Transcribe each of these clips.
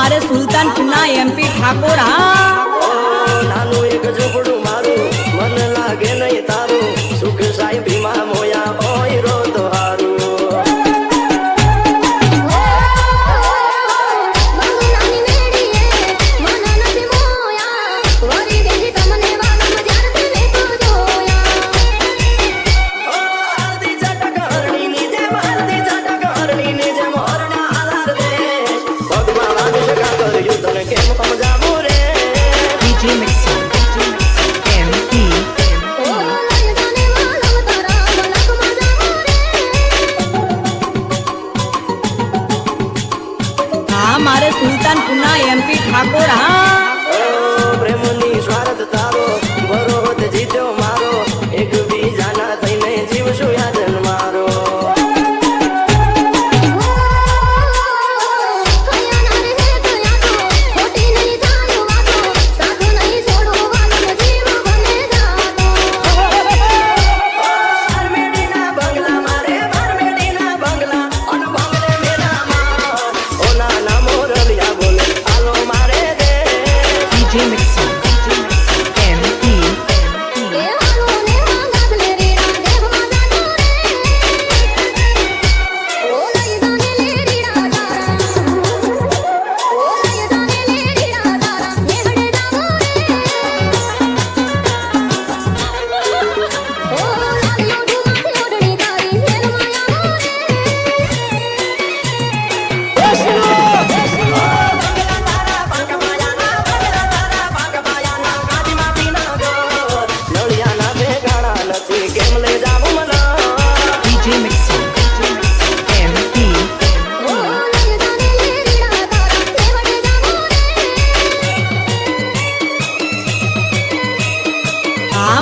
मारे सुल्तानपुरना एमपी ठाकोर हाँ नानु एक झोपड़ू मारू मन लागे नहीं तारू सुख साई भीमा मोया ओय रो तो हारू मारे सुल्तानपुरना एमपी ठाकोर हाँ प्रेमनी स्वार्थ तारो बरो होत जीतो मारो एक बीजाना थईने जीवशो यादन मारो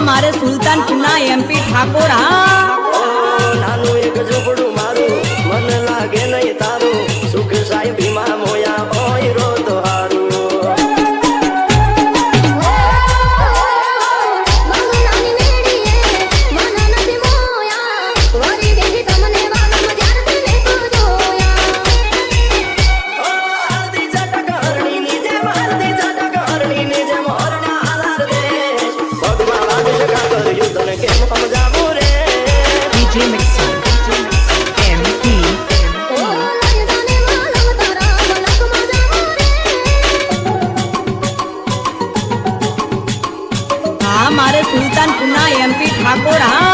मारे सुल्तानपुरना एमपी ठाकोर हाँ नानु एक झोपड़ू मारू मन लागे नहीं तारू सुख साई भीमा मोया ओय रो तो हारू मारे सुल्तानपुरना एमपी ठाकोर हाँ